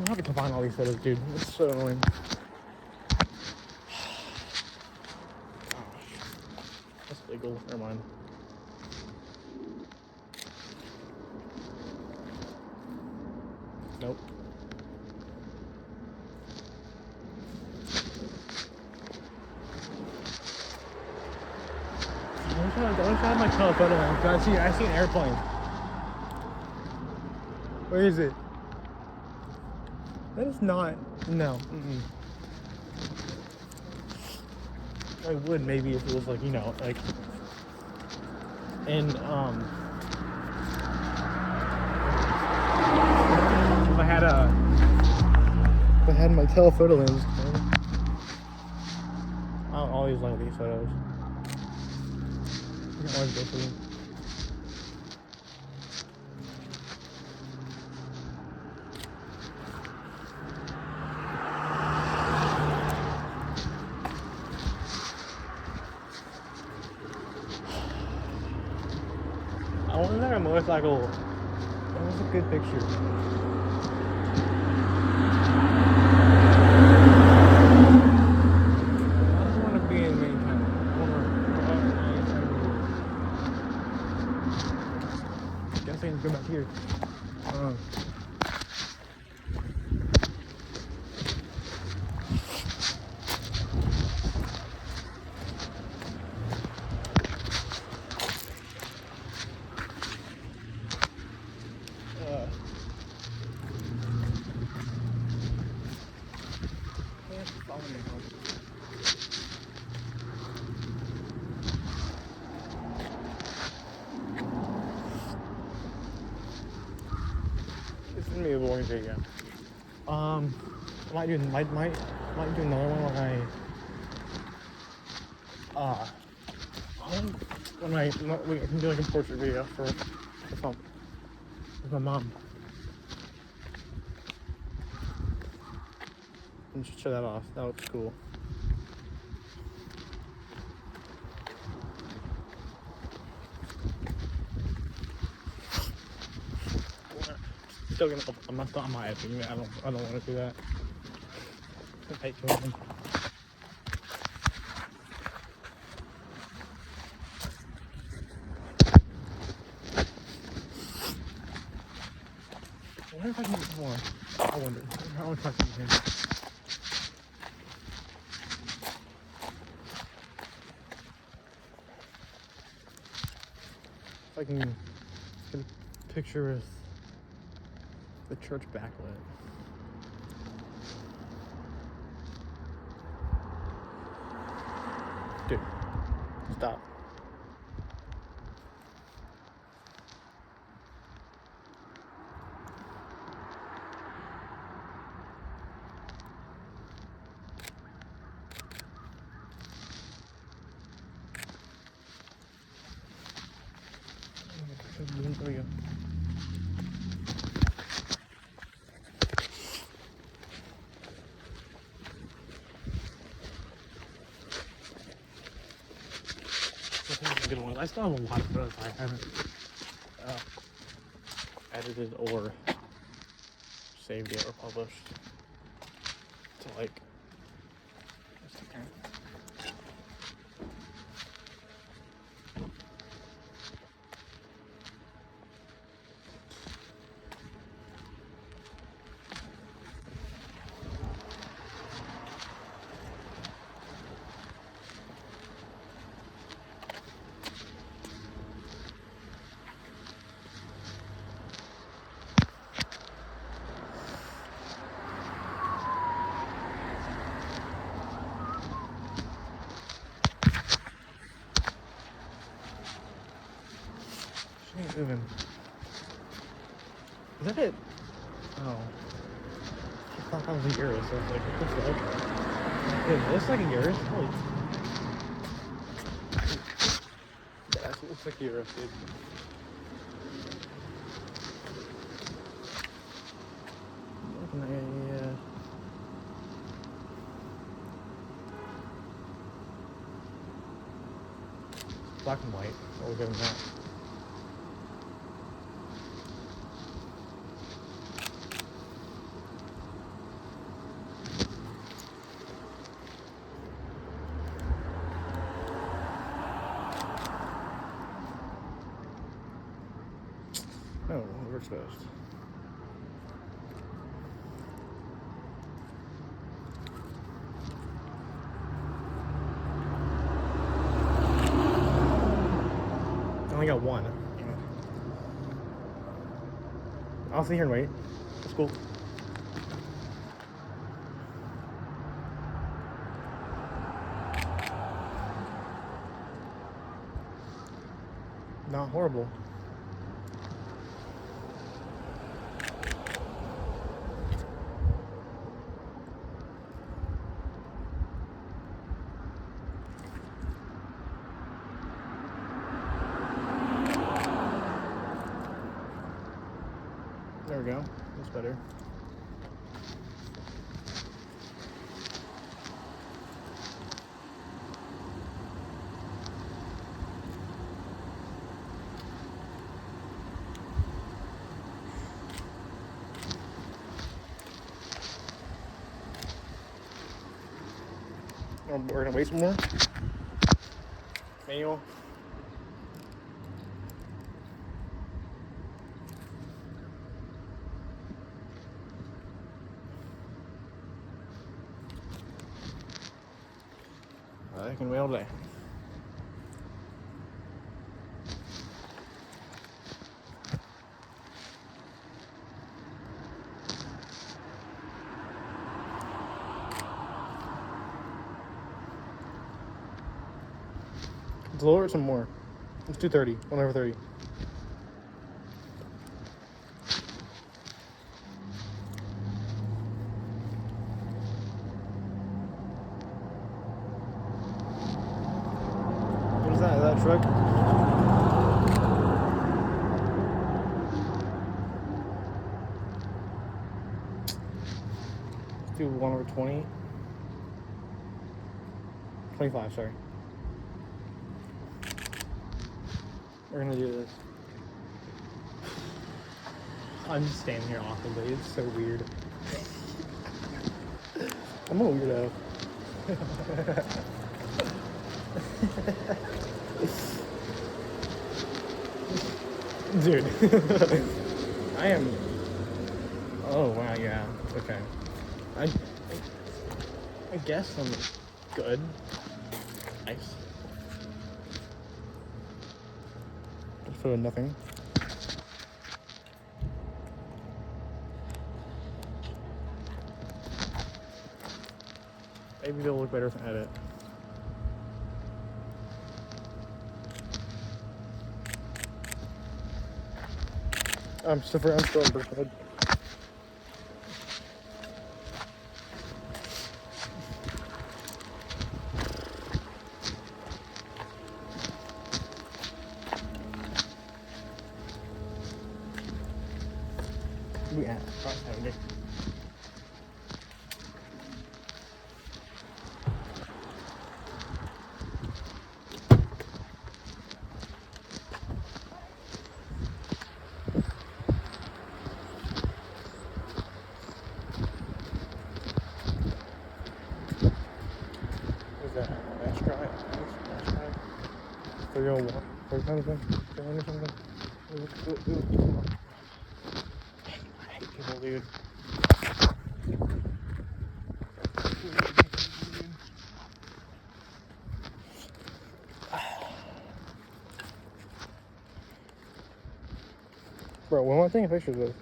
don't have to combine all these photos, dude. It's so annoying. That's legal. Never mind. Nope. I wish I had my telephoto on. I see an airplane. Where is it? That is not. No. I would maybe if it was like, you know, like in if I had my telephoto lens. I don't always like these photos. I can always go for them. I wanted that motorcycle. That was a good picture. I don't want to be in main town. I guess I can go back here. This is gonna be a boring video. I might do another one when we can do like a portrait video for my mom. And just show that off. That looks cool. Still gonna. I'm not editing. I don't want to do that. I hate doing them. I wonder if I can get more. I wonder. I want to talk to him. If I can get a picture with the church backlit. Dude, stop. There we go. Good ones. I still have a lot of photos I haven't edited or saved yet or published to like Instagram. Moving. Is that it? Oh. I thought that was a Urus. I was like, what the fuck? Is this like a Urus? Holy. Yeah, it looks like a Urus, dude. Black and white. What we're doing that. Overexposed. I only got one. I'll sit here and wait. That's cool. Not horrible. There we go. That's better. We're gonna wait some more. Manual. I can wait all day. Let's lower it some more. It's 230, 1/30. What is that? Is that a truck? Let's do 1/20. 25, sorry. We're gonna do this. I'm just standing here awkwardly. It's so weird. I'm a weirdo. Dude. I am. Oh wow, yeah. Okay. I guess I'm good. Nice. For nothing. Maybe they'll look better if I edit. I'm still in Berkhead. We at cross-handed. What is that? Ash dry? Ash dry? 301? 300 or something? Come on. I hate people, dude. Bro, when am I taking pictures of?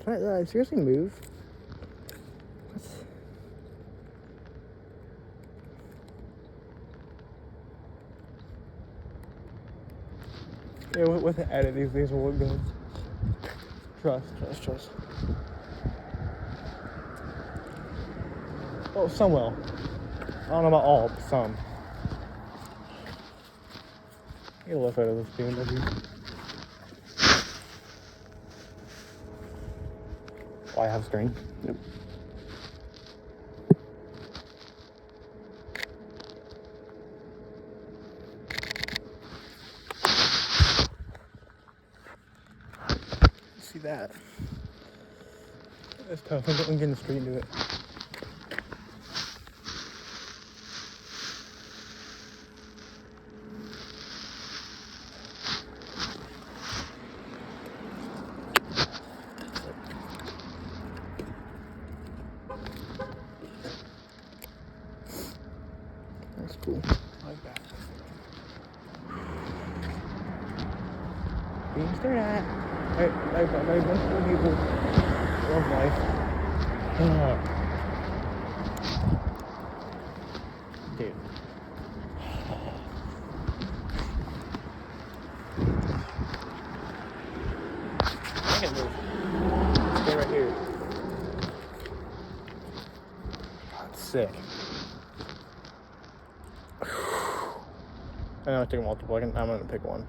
Can I seriously move? What? Yeah, with the edit, these will look good. Trust. Oh, some will. I don't know about all, but some. Get a lift out of this BMW. Oh, I have a screen. Yep. See that? That's tough. I'm getting straight into it. I multiple people love life. Dude. I can move. Stay right here. That's sick. I know I took multiple. I'm gonna pick one.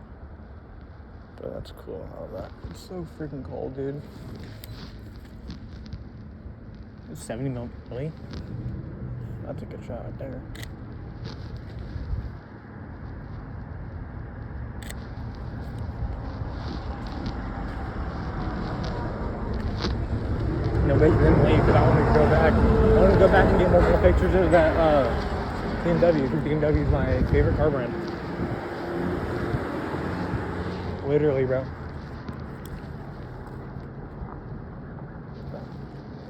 But that's cool. I love that. It's so freaking cold, dude. It's 70 mil. Really? That's a good shot right there. No, wait, then leave because I want to go back. I want to go back and get more pictures of that BMW. Because BMW is my favorite car brand. Literally, bro.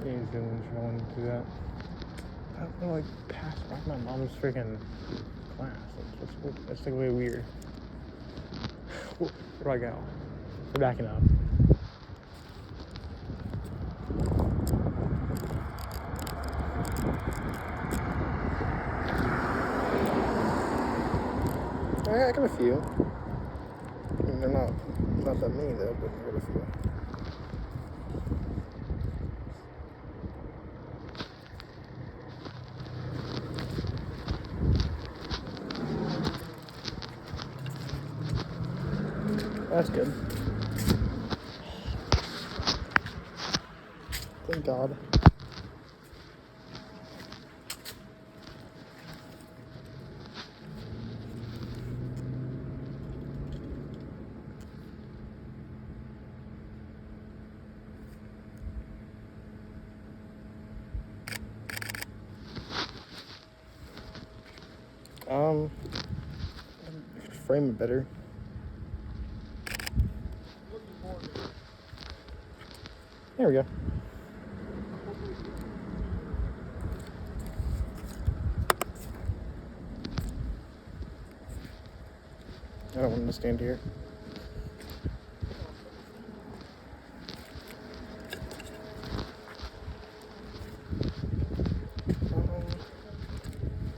He's doing trying to do that. I don't know, like pass by my mom's freaking class. That's like way weird. Where do I go? We're backing up. I got a few. I mean, they're not that many though, but I got a few. That's good. Thank God. Frame it better. There we go. I don't want to stand here.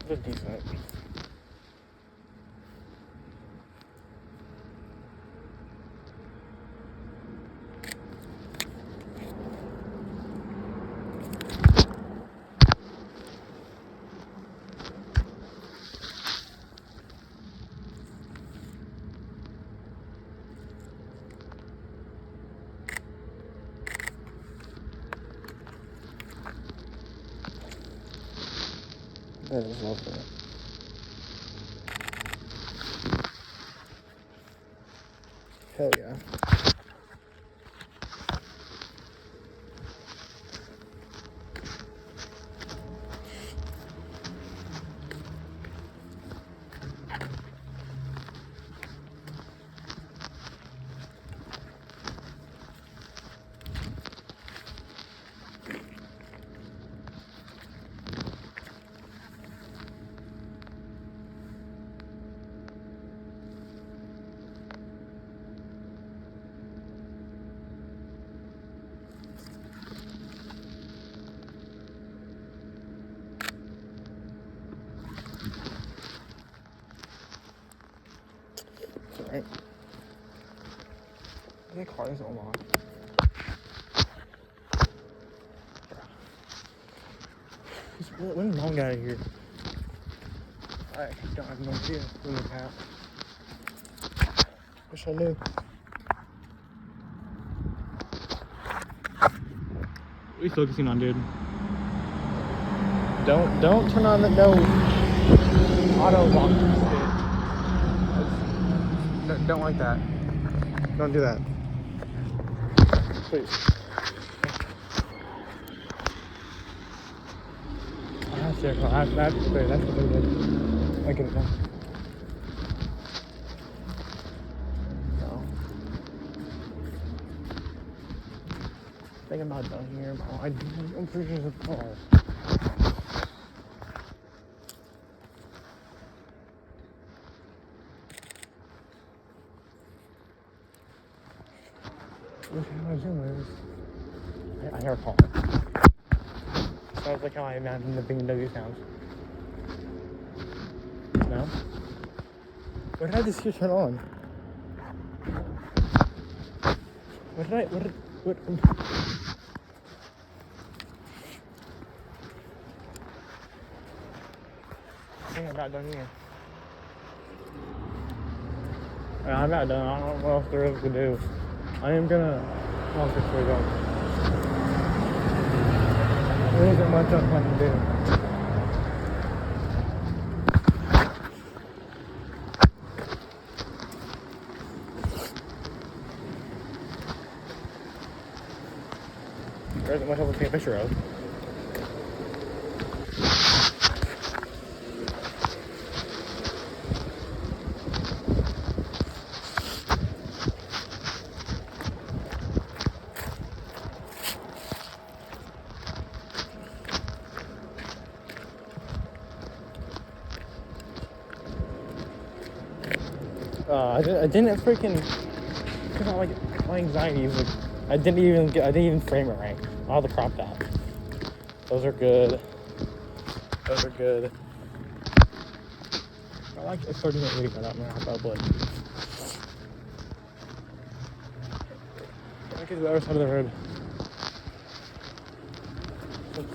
They're decent. That is lovely. Hell yeah. Alright. The car is unlocked. When did Mom get out of here? I don't have no idea. In the past. Wish I knew. What are you focusing on, dude? Don't turn on the auto lock. Don't like that. Don't do that. Please. That's their car. That's what they did. I can no. I think I'm not done here, but I'm pretty sure it's a car. how Zoom is. I hear a call. Sounds like how I imagine the BMW sounds. No? What did I just hear turn on? What? I think I'm about done here. I'm not done. I don't know what else there is to do. I am gonna... Oh, this way go. There isn't much else I can do. There isn't much else to take a picture of. I didn't freaking, cause I like my anxiety is like I didn't even frame it right. I'll have to crop that. Those are good. Those are good. I like a 30-minute video, but I'm gonna have to upload. I get to the other side of the road.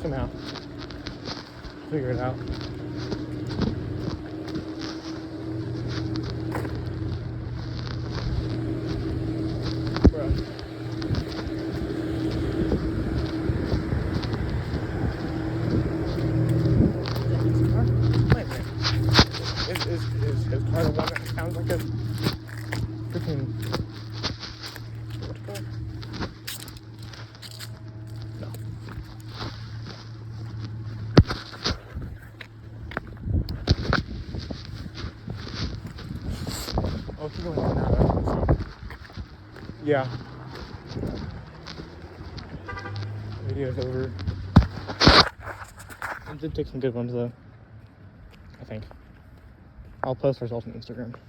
Somehow. Figure it out. Is his car the one that sounds like a freaking... What car? No. Oh, keep going down now. Yeah. Video's over. I did take some good ones though. I think. I'll post results on Instagram.